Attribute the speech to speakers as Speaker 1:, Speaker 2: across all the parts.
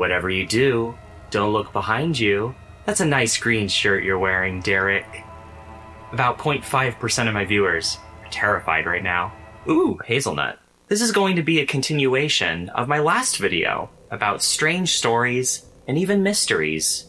Speaker 1: Whatever you do, don't look behind you. That's a nice green shirt you're wearing, Derek. About 0.5% of my viewers are terrified right now. Ooh, hazelnut. This is going to be a continuation of my last video about strange stories and even mysteries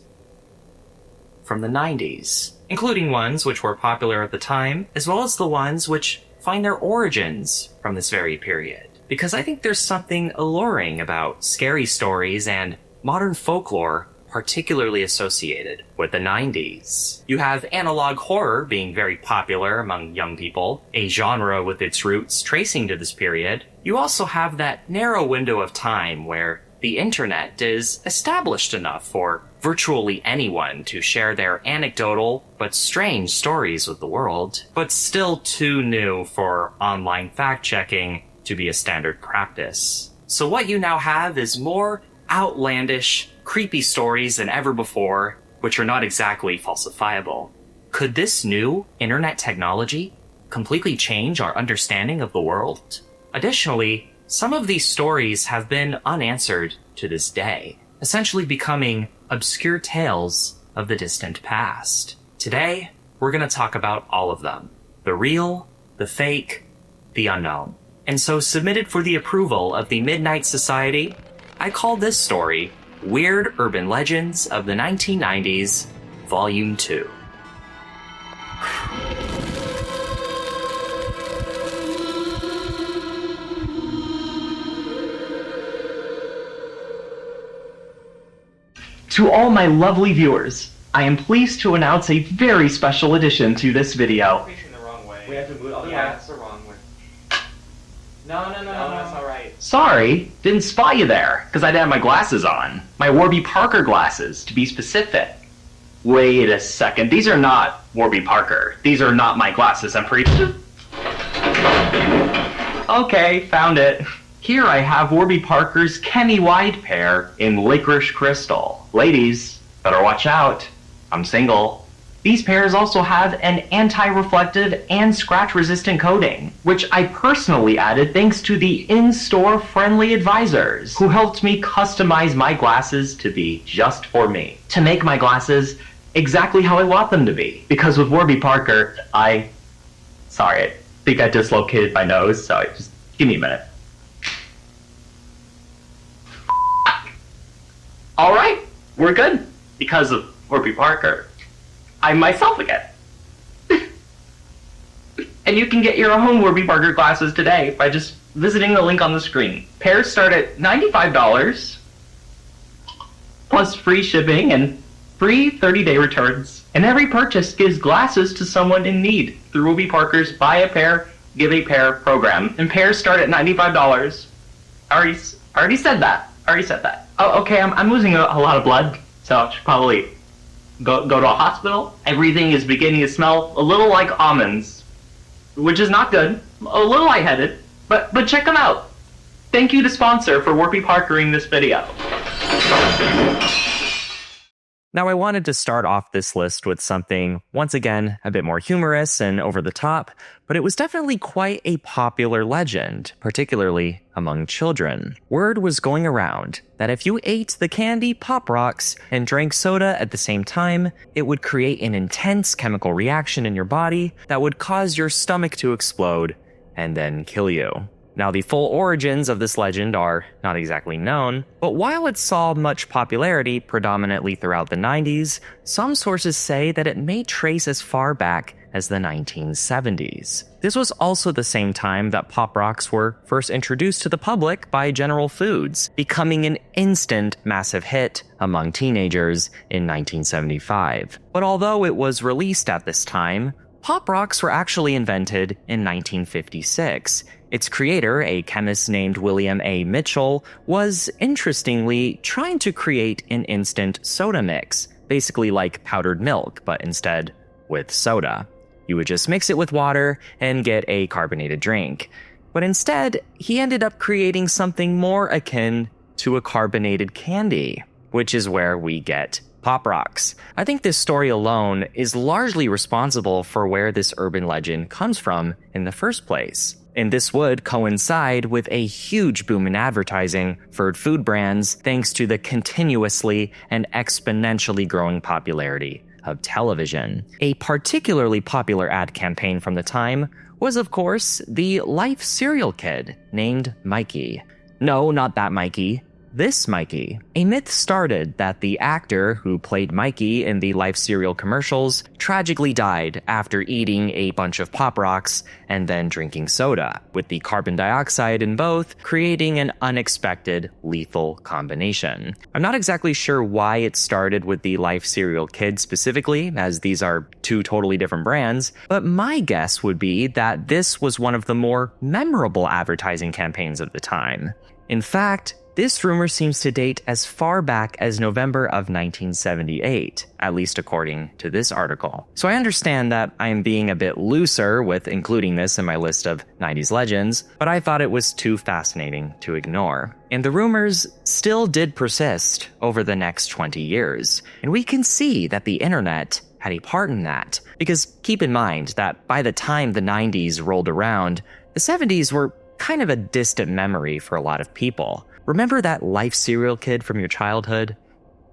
Speaker 1: from the 90s, including ones which were popular at the time, as well as the ones which find their origins from this very period. Because I think there's something alluring about scary stories and modern folklore particularly associated with the 90s. You have analog horror being very popular among young people, a genre with its roots tracing to this period. You also have that narrow window of time where the internet is established enough for virtually anyone to share their anecdotal but strange stories with the world, but still too new for online fact-checking to be a standard practice. So what you now have is more outlandish, creepy stories than ever before, which are not exactly falsifiable. Could this new internet technology completely change our understanding of the world? Additionally, some of these stories have been unanswered to this day, essentially becoming obscure tales of the distant past. Today, we're going to talk about all of them. The real, the fake, the unknown. And so, submitted for the approval of the Midnight Society, I call this story Weird Urban Legends of the 1990s, Volume 2.
Speaker 2: To all my lovely viewers, I am pleased to announce a very special addition to this video.
Speaker 1: Facing the wrong way.
Speaker 2: We have to move.
Speaker 1: Yeah, it's the wrong way. No, that's alright.
Speaker 2: Sorry, didn't spot you there, because I didn't have my glasses on. My Warby Parker glasses, to be specific. Wait a second, these are not Warby Parker. These are not my glasses, I'm pretty... Okay, found it. Here I have Warby Parker's Kenny Wide pair in licorice crystal. Ladies, better watch out. I'm single. These pairs also have an anti-reflective and scratch-resistant coating, which I personally added thanks to the in-store friendly advisors who helped me customize my glasses to be just for me, to make my glasses exactly how I want them to be. Because with Warby Parker, Sorry, I think I dislocated my nose, so just give me a minute. Alright, we're good. Because of Warby Parker, I'm myself again. And you can get your own Warby Parker glasses today by just visiting the link on the screen. Pairs start at $95, plus free shipping and free 30-day returns. And every purchase gives glasses to someone in need through Warby Parker's Buy a Pair, Give a Pair program. And pairs start at $95. I already said that. Oh, okay, I'm losing a lot of blood, so I should probably go to a hospital. Everything is beginning to smell a little like almonds, which is not good. A little lightheaded, but check them out. Thank you to sponsor for Warby Parkering this video.
Speaker 1: Now, I wanted to start off this list with something, once again, a bit more humorous and over the top, but it was definitely quite a popular legend, particularly among children. Word was going around that if you ate the candy Pop Rocks and drank soda at the same time, it would create an intense chemical reaction in your body that would cause your stomach to explode and then kill you. Now, the full origins of this legend are not exactly known, but while it saw much popularity predominantly throughout the 90s, some sources say that it may trace as far back as the 1970s. This was also the same time that Pop Rocks were first introduced to the public by General Foods, becoming an instant massive hit among teenagers in 1975. But although it was released at this time, Pop Rocks were actually invented in 1956. Its creator, a chemist named William A. Mitchell, was interestingly trying to create an instant soda mix, basically like powdered milk, but instead with soda. You would just mix it with water and get a carbonated drink. But instead, he ended up creating something more akin to a carbonated candy, which is where we get pop rocks. I think this story alone is largely responsible for where this urban legend comes from in the first place. And this would coincide with a huge boom in advertising for food brands thanks to the continuously and exponentially growing popularity of television. A particularly popular ad campaign from the time was, of course, the Life cereal kid named Mikey. No, not that Mikey. This Mikey. A myth started that the actor who played Mikey in the Life cereal commercials tragically died after eating a bunch of Pop Rocks and then drinking soda, with the carbon dioxide in both creating an unexpected lethal combination. I'm not exactly sure why it started with the Life cereal kid specifically, as these are two totally different brands, but my guess would be that this was one of the more memorable advertising campaigns of the time. In fact, this rumor seems to date as far back as November of 1978, at least according to this article. So I understand that I am being a bit looser with including this in my list of 90s legends, but I thought it was too fascinating to ignore. And the rumors still did persist over the next 20 years, and we can see that the internet had a part in that, because keep in mind that by the time the 90s rolled around, the 70s were kind of a distant memory for a lot of people. Remember that Life cereal kid from your childhood?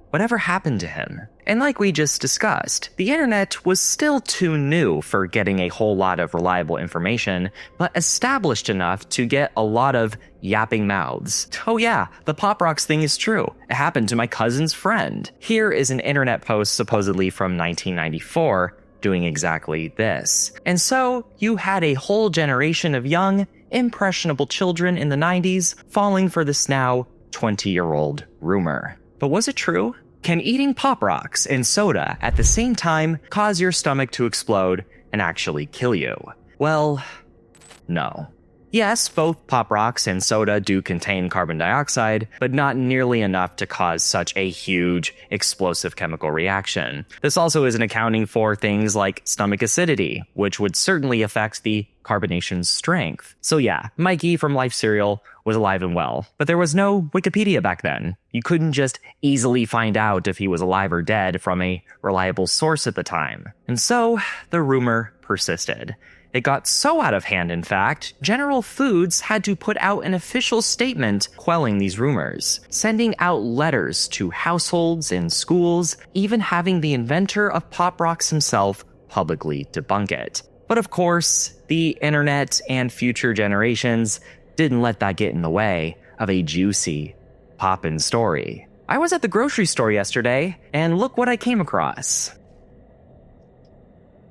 Speaker 1: Whatever happened to him? And like we just discussed, the internet was still too new for getting a whole lot of reliable information, but established enough to get a lot of yapping mouths. Oh yeah, the Pop Rocks thing is true. It happened to my cousin's friend. Here is an internet post supposedly from 1994 doing exactly this. And so you had a whole generation of young, impressionable children in the 90s falling for this now 20-year-old rumor. But was it true? Can eating Pop Rocks and soda at the same time cause your stomach to explode and actually kill you? Well, no. Yes, both Pop Rocks and soda do contain carbon dioxide, but not nearly enough to cause such a huge, explosive chemical reaction. This also isn't accounting for things like stomach acidity, which would certainly affect the carbonation's strength. So yeah, Mikey from Life cereal was alive and well, but there was no Wikipedia back then. You couldn't just easily find out if he was alive or dead from a reliable source at the time. And so, the rumor persisted. It got so out of hand, in fact, General Foods had to put out an official statement quelling these rumors, sending out letters to households and schools, even having the inventor of Pop Rocks himself publicly debunk it. But of course, the internet and future generations didn't let that get in the way of a juicy, poppin' story. I was at the grocery store yesterday, and look what I came across.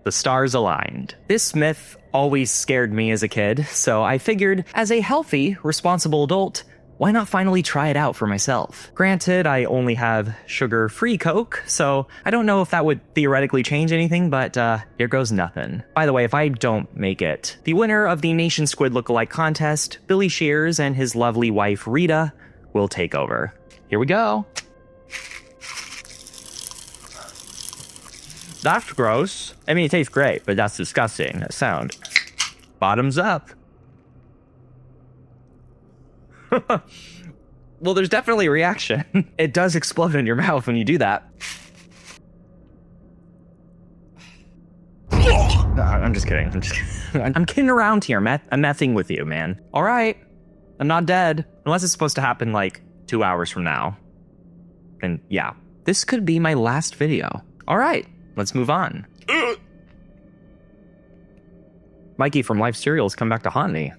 Speaker 1: The stars aligned. This myth always scared me as a kid, so I figured, as a healthy, responsible adult, why not finally try it out for myself? Granted, I only have sugar-free Coke, so I don't know if that would theoretically change anything, but here goes nothing. By the way, if I don't make it, the winner of the Nation Squid Lookalike contest, Billy Shears and his lovely wife Rita, will take over. Here we go. That's gross. I mean, it tastes great, but that's disgusting. That sound. Bottoms up. Well, there's definitely a reaction. It does explode in your mouth when you do that. No, I'm just kidding. I'm kidding around here. I'm messing with you, man. All right. I'm not dead. Unless it's supposed to happen like 2 hours from now. And yeah, this could be my last video. All right. Let's move on. Mikey from Life cereal has come back to haunt me.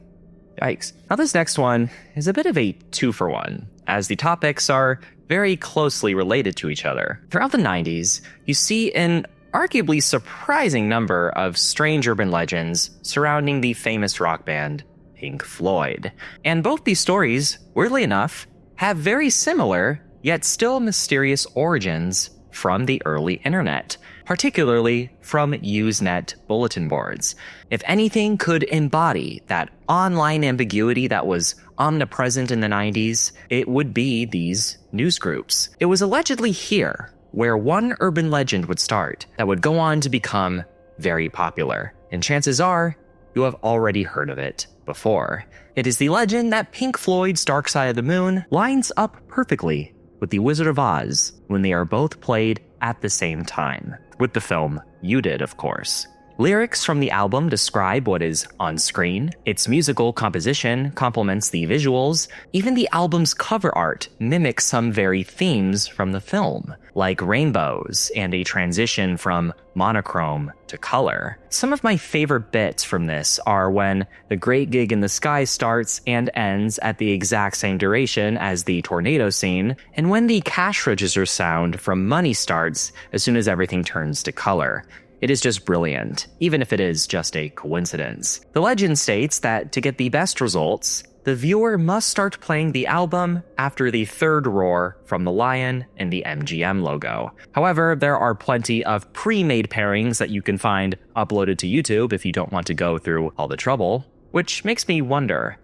Speaker 1: Yikes. Now this next one is a bit of a 2-for-1, as the topics are very closely related to each other. Throughout the 90s, you see an arguably surprising number of strange urban legends surrounding the famous rock band Pink Floyd. And both these stories, weirdly enough, have very similar, yet still mysterious origins from the early internet, particularly from Usenet bulletin boards. If anything could embody that online ambiguity that was omnipresent in the 90s, it would be these news groups. It was allegedly here where one urban legend would start that would go on to become very popular. And chances are, you have already heard of it before. It is the legend that Pink Floyd's Dark Side of the Moon lines up perfectly with The Wizard of Oz when they are both played at the same time. With the film, you did, of course. Lyrics from the album describe what is on screen. Its musical composition complements the visuals. Even the album's cover art mimics some very themes from the film, like rainbows and a transition from monochrome to color. Some of my favorite bits from this are when the Great Gig in the Sky starts and ends at the exact same duration as the tornado scene, and when the cash register sound from Money starts as soon as everything turns to color. It is just brilliant, even if it is just a coincidence. The legend states that to get the best results, the viewer must start playing the album after the third roar from the lion and the MGM logo. However, there are plenty of pre-made pairings that you can find uploaded to YouTube if you don't want to go through all the trouble, which makes me wonder,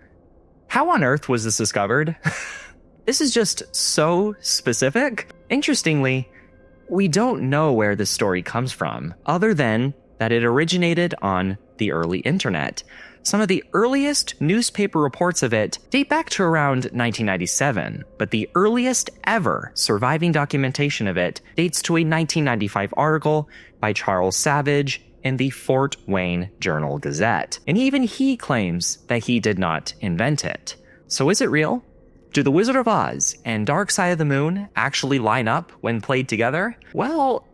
Speaker 1: how on earth was this discovered? This is just so specific. Interestingly, we don't know where this story comes from, other than that it originated on the early internet. Some of the earliest newspaper reports of it date back to around 1997, but the earliest ever surviving documentation of it dates to a 1995 article by Charles Savage in the Fort Wayne Journal-Gazette. And even he claims that he did not invent it. So is it real? Do The Wizard of Oz and Dark Side of the Moon actually line up when played together? Well,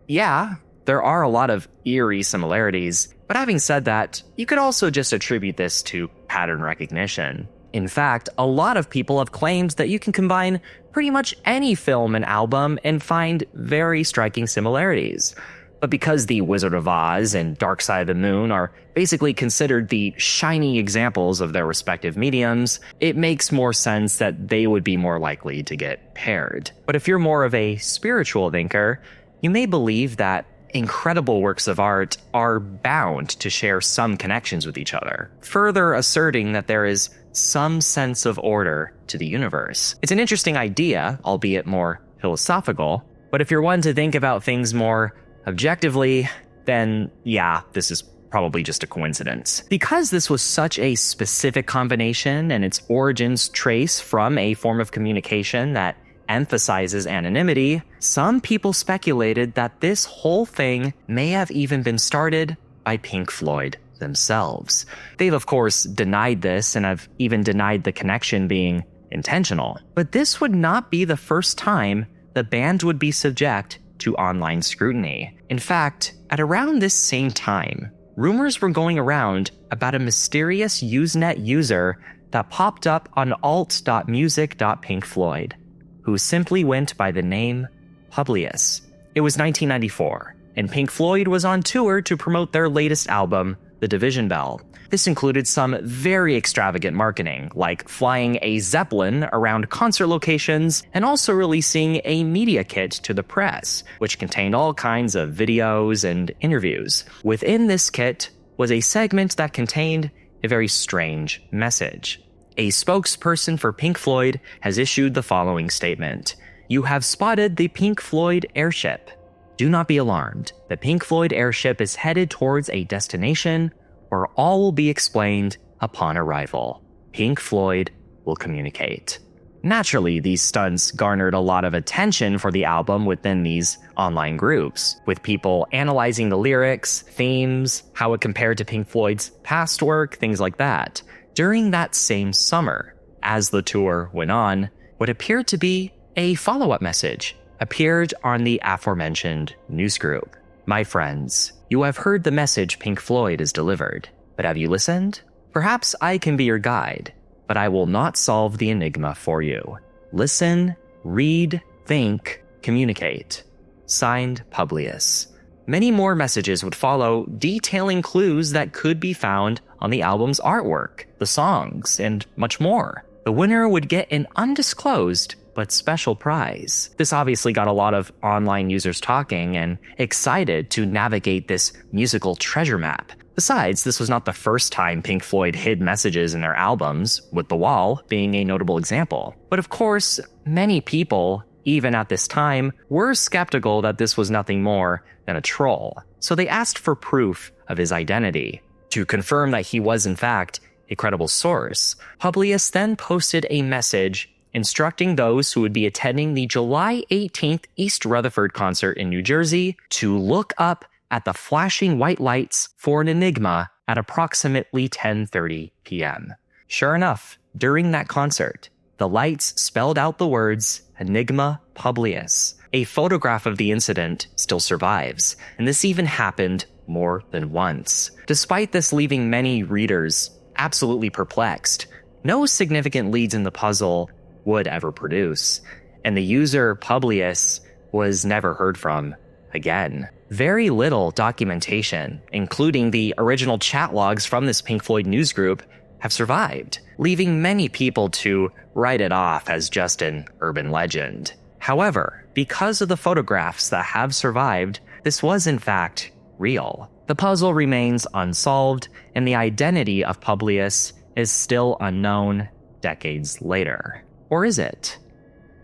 Speaker 1: yeah, there are a lot of eerie similarities, but having said that, you could also just attribute this to pattern recognition. In fact, a lot of people have claimed that you can combine pretty much any film and album and find very striking similarities. But because The Wizard of Oz and Dark Side of the Moon are basically considered the shiny examples of their respective mediums, it makes more sense that they would be more likely to get paired. But if you're more of a spiritual thinker, you may believe that incredible works of art are bound to share some connections with each other, further asserting that there is some sense of order to the universe. It's an interesting idea, albeit more philosophical, but if you're one to think about things more objectively, then yeah, this is probably just a coincidence. Because this was such a specific combination and its origins trace from a form of communication that emphasizes anonymity, some people speculated that this whole thing may have even been started by Pink Floyd themselves. They've of course denied this and have even denied the connection being intentional. But this would not be the first time the band would be subject to online scrutiny. In fact, at around this same time, rumors were going around about a mysterious Usenet user that popped up on alt.music.pinkfloyd, who simply went by the name Publius. It was 1994, and Pink Floyd was on tour to promote their latest album, The Division Bell. This included some very extravagant marketing, like flying a Zeppelin around concert locations and also releasing a media kit to the press, which contained all kinds of videos and interviews. Within this kit was a segment that contained a very strange message. A spokesperson for Pink Floyd has issued the following statement. "You have spotted the Pink Floyd airship. Do not be alarmed. The Pink Floyd airship is headed towards a destination where all will be explained upon arrival. Pink Floyd will communicate." Naturally, these stunts garnered a lot of attention for the album within these online groups, with people analyzing the lyrics, themes, how it compared to Pink Floyd's past work, things like that. During that same summer, as the tour went on, what appeared to be a follow-up message appeared on the aforementioned newsgroup. "My friends, you have heard the message Pink Floyd has delivered, but have you listened? Perhaps I can be your guide, but I will not solve the enigma for you. Listen, read, think, communicate. Signed, Publius." Many more messages would follow, detailing clues that could be found on the album's artwork, the songs, and much more. The winner would get an undisclosed but special prize. This obviously got a lot of online users talking and excited to navigate this musical treasure map. Besides, this was not the first time Pink Floyd hid messages in their albums, with The Wall being a notable example. But of course, many people, even at this time, were skeptical that this was nothing more than a troll. So they asked for proof of his identity. To confirm that he was in fact a credible source, Publius then posted a message instructing those who would be attending the July 18th East Rutherford concert in New Jersey to look up at the flashing white lights for an enigma at approximately 10:30 p.m. Sure enough, during that concert, the lights spelled out the words Enigma Publius. A photograph of the incident still survives, and this even happened more than once. Despite this leaving many readers absolutely perplexed, no significant leads in the puzzle would ever produce, and the user Publius was never heard from again. Very little documentation, including the original chat logs from this Pink Floyd newsgroup, have survived, leaving many people to write it off as just an urban legend. However, because of the photographs that have survived, this was in fact real. The puzzle remains unsolved, and the identity of Publius is still unknown decades later. Or is it?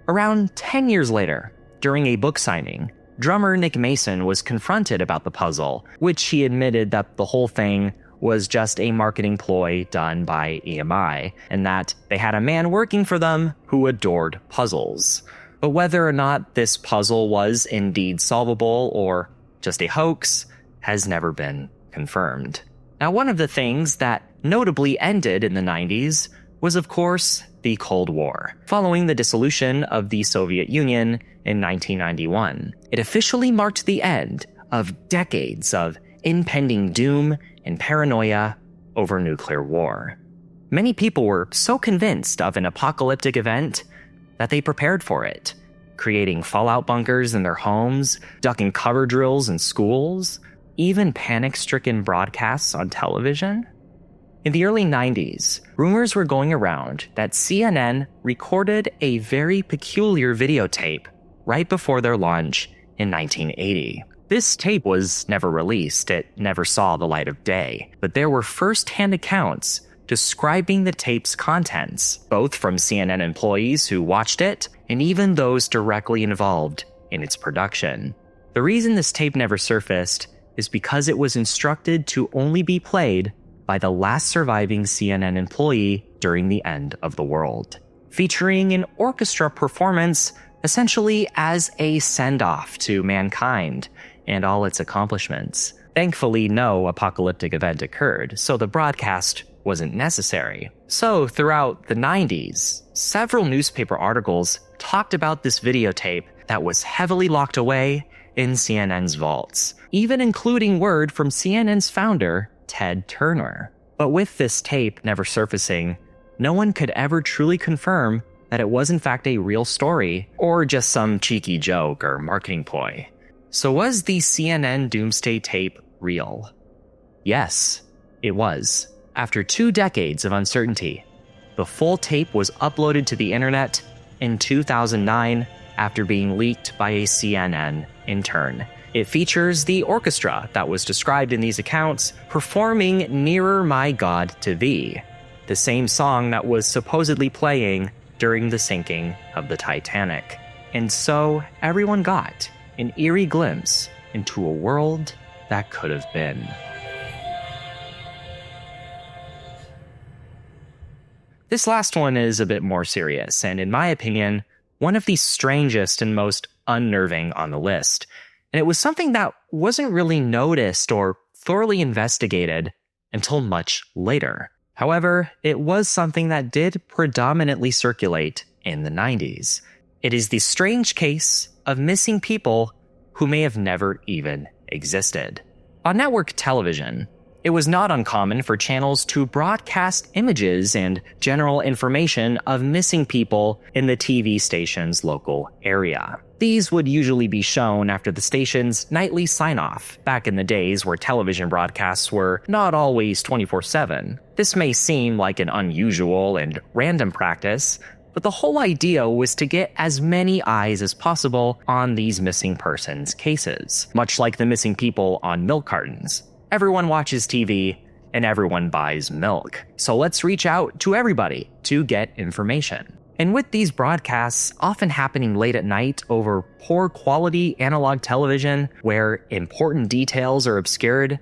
Speaker 1: Around 10 years later, during a book signing, drummer Nick Mason was confronted about the puzzle, which he admitted that the whole thing was just a marketing ploy done by EMI, and that they had a man working for them who adored puzzles. But whether or not this puzzle was indeed solvable or just a hoax has never been confirmed. Now, one of the things that notably ended in the 90s was, of course, the Cold War. Following the dissolution of the Soviet Union in 1991, it officially marked the end of decades of impending doom and paranoia over nuclear war. Many people were so convinced of an apocalyptic event that they prepared for it, creating fallout bunkers in their homes, ducking cover drills in schools, even panic-stricken broadcasts on television. In the early 90s, rumors were going around that CNN recorded a very peculiar videotape right before their launch in 1980. This tape was never released, it never saw the light of day, but there were first-hand accounts describing the tape's contents, both from CNN employees who watched it and even those directly involved in its production. The reason this tape never surfaced is because it was instructed to only be played by the last surviving CNN employee during the end of the world, featuring an orchestra performance essentially as a send-off to mankind and all its accomplishments. Thankfully, no apocalyptic event occurred, so the broadcast wasn't necessary. So, throughout the 90s, several newspaper articles talked about this videotape that was heavily locked away in CNN's vaults, even including word from CNN's founder, Ted Turner. But with this tape never surfacing, no one could ever truly confirm that it was in fact a real story or just some cheeky joke or marketing ploy. So was the CNN Doomsday tape real? Yes, it was. After 2 decades of uncertainty, the full tape was uploaded to the internet in 2009 after being leaked by a CNN intern. It features the orchestra that was described in these accounts performing Nearer My God to Thee, the same song that was supposedly playing during the sinking of the Titanic. And so everyone got an eerie glimpse into a world that could have been. This last one is a bit more serious, and in my opinion, one of the strangest and most unnerving on the list. And it was something that wasn't really noticed or thoroughly investigated until much later. However, it was something that did predominantly circulate in the 90s. It is the strange case of missing people who may have never even existed. On network television, it was not uncommon for channels to broadcast images and general information of missing people in the TV station's local area. These would usually be shown after the station's nightly sign-off, back in the days where television broadcasts were not always 24/7. This may seem like an unusual and random practice, but the whole idea was to get as many eyes as possible on these missing persons cases, much like the missing people on milk cartons. Everyone watches TV, and everyone buys milk. So let's reach out to everybody to get information. And with these broadcasts often happening late at night over poor quality analog television where important details are obscured,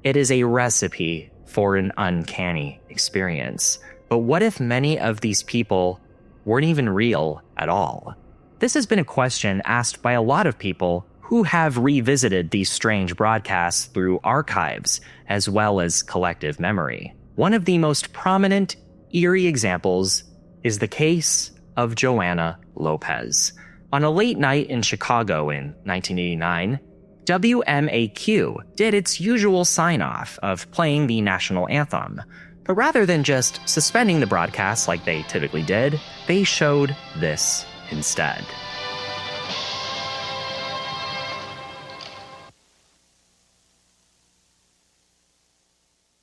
Speaker 1: it is a recipe for an uncanny experience. But what if many of these people weren't even real at all. This has been a question asked by a lot of people who have revisited these strange broadcasts through archives as well as collective memory. One of the most prominent, eerie examples is the case of Joanna Lopez. On a late night in Chicago in 1989, WMAQ did its usual sign-off of playing the national anthem. But rather than just suspending the broadcast like they typically did, they showed this instead.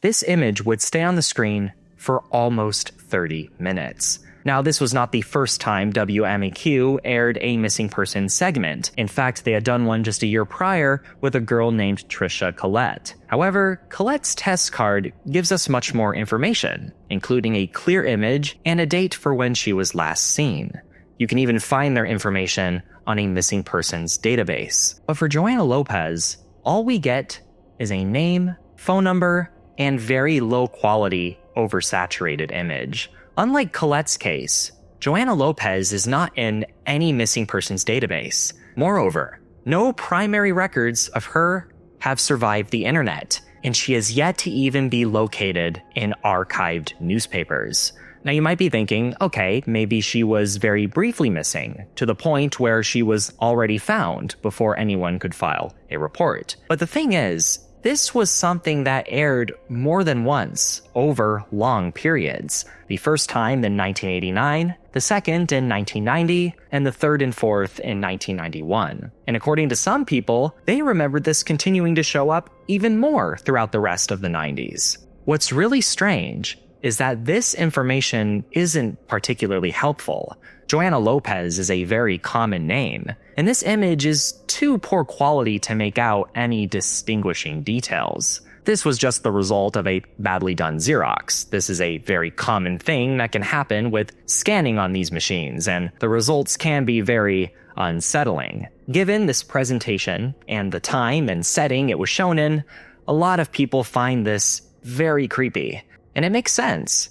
Speaker 1: This image would stay on the screen for almost 30 minutes. Now, this was not the first time WMAQ aired a missing person segment. In fact, they had done one just a year prior with a girl named Trisha Collette. However, Colette's test card gives us much more information, including a clear image and a date for when she was last seen. You can even find their information on a missing persons database. But for Joanna Lopez, all we get is a name, phone number, and very low-quality, oversaturated image. Unlike Colette's case, Joanna Lopez is not in any missing persons database. Moreover, no primary records of her have survived the internet, and she has yet to even be located in archived newspapers. Now you might be thinking, okay, maybe she was very briefly missing, to the point where she was already found before anyone could file a report. But the thing is, this was something that aired more than once over long periods. The first time in 1989, the second in 1990, and the third and fourth in 1991. And according to some people, they remembered this continuing to show up even more throughout the rest of the 90s. What's really strange is that this information isn't particularly helpful. Joanna Lopez is a very common name, and this image is too poor quality to make out any distinguishing details. This was just the result of a badly done Xerox. This is a very common thing that can happen with scanning on these machines, and the results can be very unsettling. Given this presentation and the time and setting it was shown in, a lot of people find this very creepy. And it makes sense.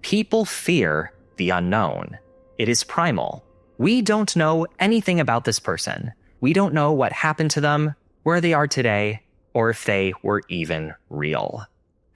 Speaker 1: People fear the unknown. It is primal. We don't know anything about this person. We don't know what happened to them, where they are today, or if they were even real.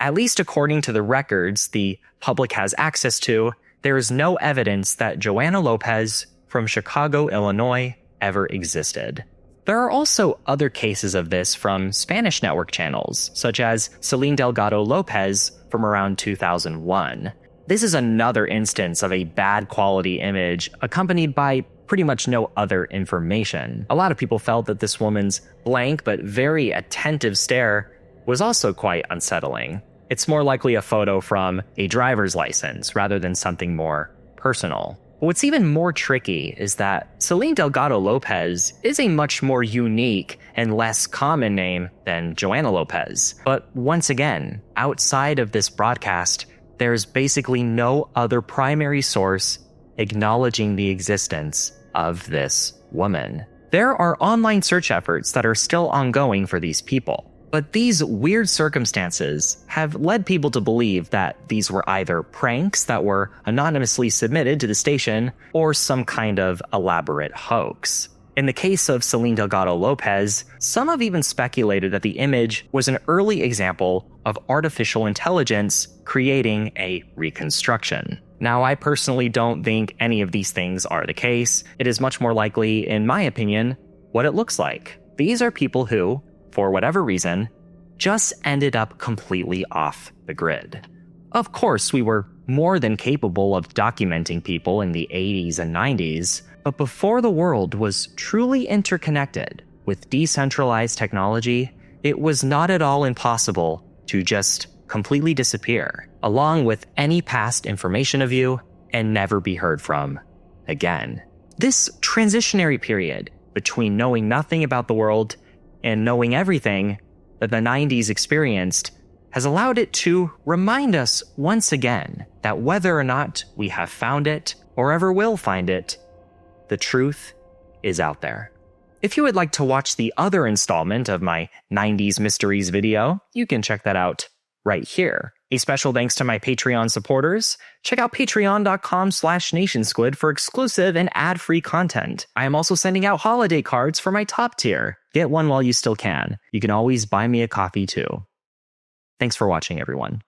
Speaker 1: At least according to the records the public has access to, there is no evidence that Joanna Lopez from Chicago, Illinois, ever existed. There are also other cases of this from Spanish network channels, such as Celine Delgado Lopez from around 2001. This is another instance of a bad quality image accompanied by pretty much no other information. A lot of people felt that this woman's blank but very attentive stare was also quite unsettling. It's more likely a photo from a driver's license rather than something more personal. But what's even more tricky is that Celine Delgado Lopez is a much more unique and less common name than Joanna Lopez. But once again, outside of this broadcast, there's basically no other primary source acknowledging the existence of this woman. There are online search efforts that are still ongoing for these people, but these weird circumstances have led people to believe that these were either pranks that were anonymously submitted to the station or some kind of elaborate hoax. In the case of Celine Delgado Lopez, some have even speculated that the image was an early example of artificial intelligence creating a reconstruction. Now, I personally don't think any of these things are the case. It is much more likely, in my opinion, what it looks like. These are people who, for whatever reason, just ended up completely off the grid. Of course, we were more than capable of documenting people in the 80s and 90s, but before the world was truly interconnected with decentralized technology, it was not at all impossible to just completely disappear, along with any past information of you, and never be heard from again. This transitionary period between knowing nothing about the world and knowing everything that the 90s experienced has allowed it to remind us once again that whether or not we have found it or ever will find it, the truth is out there. If you would like to watch the other installment of my 90s Mysteries video, you can check that out right here. A special thanks to my Patreon supporters. Check out patreon.com/nationsquid for exclusive and ad-free content. I am also sending out holiday cards for my top tier. Get one while you still can. You can always buy me a coffee too. Thanks for watching, everyone.